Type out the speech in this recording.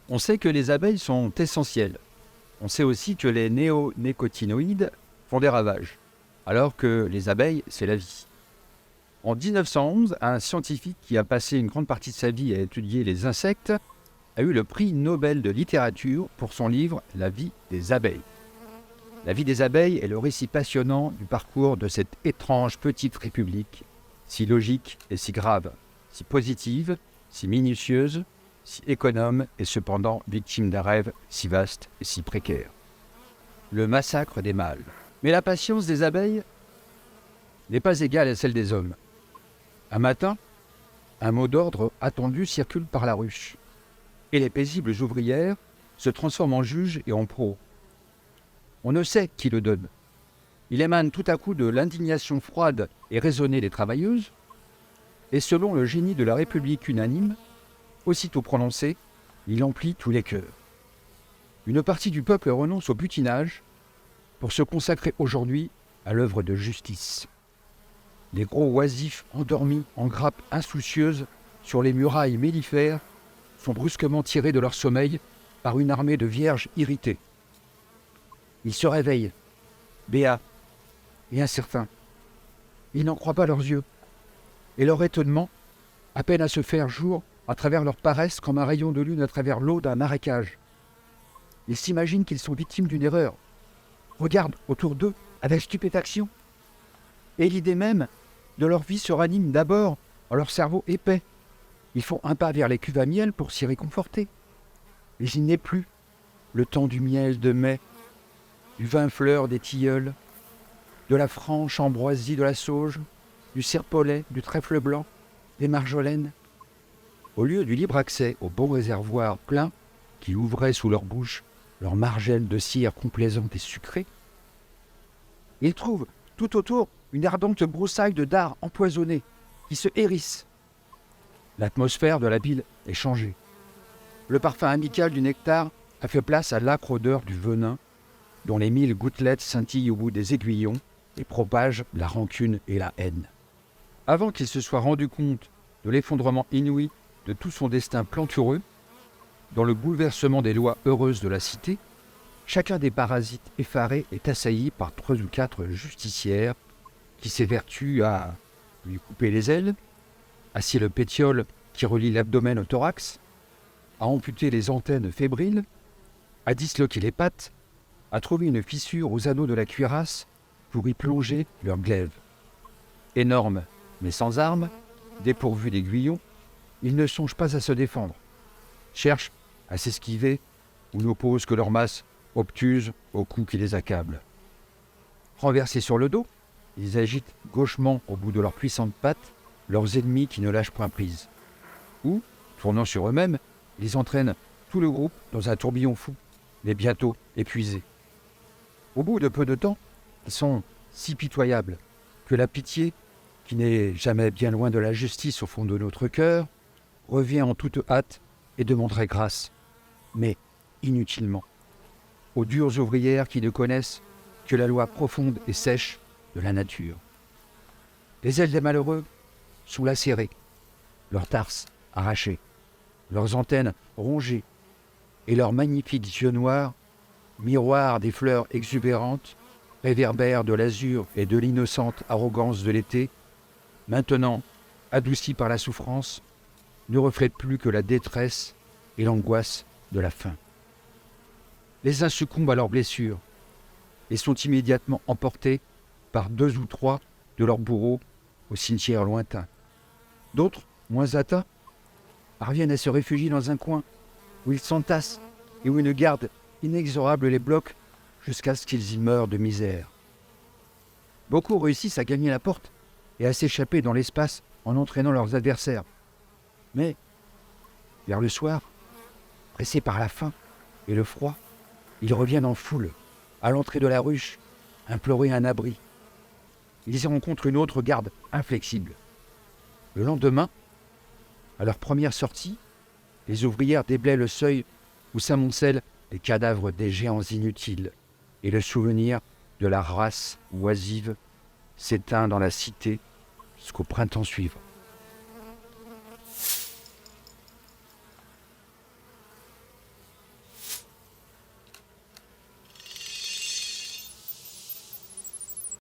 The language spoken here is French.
On sait que les abeilles sont essentielles. On sait aussi que les néonicotinoïdes font des ravages, alors que les abeilles, c'est la vie. En 1911, un scientifique qui a passé une grande partie de sa vie à étudier les insectes a eu le prix Nobel de littérature pour son livre « La vie des abeilles ». La vie des abeilles est le récit passionnant du parcours de cette étrange petite république, si logique et si grave, si positive, si minutieuse, si économe et cependant victime d'un rêve si vaste et si précaire. Le massacre des mâles. Mais la patience des abeilles n'est pas égale à celle des hommes. Un matin, un mot d'ordre attendu circule par la ruche, et les paisibles ouvrières se transforment en juges et en pros. On ne sait qui le donne. Il émane tout à coup de l'indignation froide et raisonnée des travailleuses, et selon le génie de la République unanime, aussitôt prononcé, il emplit tous les cœurs. Une partie du peuple renonce au butinage pour se consacrer aujourd'hui à l'œuvre de justice. Les gros oisifs endormis en grappes insoucieuses sur les murailles mellifères sont brusquement tirés de leur sommeil par une armée de vierges irritées. Ils se réveillent, béats et incertains. Ils n'en croient pas leurs yeux, et leur étonnement à peine à se faire jour à travers leur paresse comme un rayon de lune à travers l'eau d'un marécage. Ils s'imaginent qu'ils sont victimes d'une erreur, regardent autour d'eux avec stupéfaction, et l'idée même de leur vie se ranime d'abord en leur cerveau épais. Ils font un pas vers les cuves à miel pour s'y réconforter. Mais il n'est plus le temps du miel de mai, du vin fleur des tilleuls, de la franche ambroisie de la sauge, du serpolet, du trèfle blanc, des marjolaines. Au lieu du libre accès aux beaux réservoirs pleins qui ouvraient sous leur bouche leurs margelles de cire complaisante et sucrée, ils trouvent tout autour une ardente broussaille de dards empoisonnés qui se hérissent. L'atmosphère de la ville est changée. Le parfum amical du nectar a fait place à l'âcre odeur du venin, dont les 1000 gouttelettes scintillent au bout des aiguillons et propagent la rancune et la haine. Avant qu'il se soit rendu compte de l'effondrement inouï de tout son destin plantureux, dans le bouleversement des lois heureuses de la cité, chacun des parasites effarés est assailli par 3 ou 4 justicières qui s'évertuent à lui couper les ailes, à scier le pétiole qui relie l'abdomen au thorax, à amputer les antennes fébriles, à disloquer les pattes, à trouver une fissure aux anneaux de la cuirasse pour y plonger leur glaive. Énormes, mais sans armes, dépourvus d'aiguillons, ils ne songent pas à se défendre, cherchent à s'esquiver ou n'opposent que leur masse obtuse au cou qui les accable. Renversés sur le dos, ils agitent gauchement au bout de leurs puissantes pattes leurs ennemis qui ne lâchent point prise. Ou, tournant sur eux-mêmes, ils entraînent tout le groupe dans un tourbillon fou, mais bientôt épuisés. Au bout de peu de temps, ils sont si pitoyables que la pitié, qui n'est jamais bien loin de la justice au fond de notre cœur, revient en toute hâte et demanderait grâce, mais inutilement, aux dures ouvrières qui ne connaissent que la loi profonde et sèche de la nature. Les ailes des malheureux sont lacérées, leurs tarses arrachés, leurs antennes rongées, et leurs magnifiques yeux noirs, miroirs des fleurs exubérantes, réverbères de l'azur et de l'innocente arrogance de l'été, maintenant adoucis par la souffrance, ne reflètent plus que la détresse et l'angoisse de la faim. Les uns succombent à leurs blessures et sont immédiatement emportés par 2 ou 3 de leurs bourreaux au cimetière lointain. D'autres, moins atteints, parviennent à se réfugier dans un coin où ils s'entassent et où une garde inexorable les bloque jusqu'à ce qu'ils y meurent de misère. Beaucoup réussissent à gagner la porte et à s'échapper dans l'espace en entraînant leurs adversaires. Mais, vers le soir, pressés par la faim et le froid, ils reviennent en foule, à l'entrée de la ruche, implorer un abri. Ils y rencontrent une autre garde inflexible. Le lendemain, à leur première sortie, les ouvrières déblaient le seuil où s'amoncellent les cadavres des géants inutiles, et le souvenir de la race oisive s'éteint dans la cité jusqu'au printemps suivant.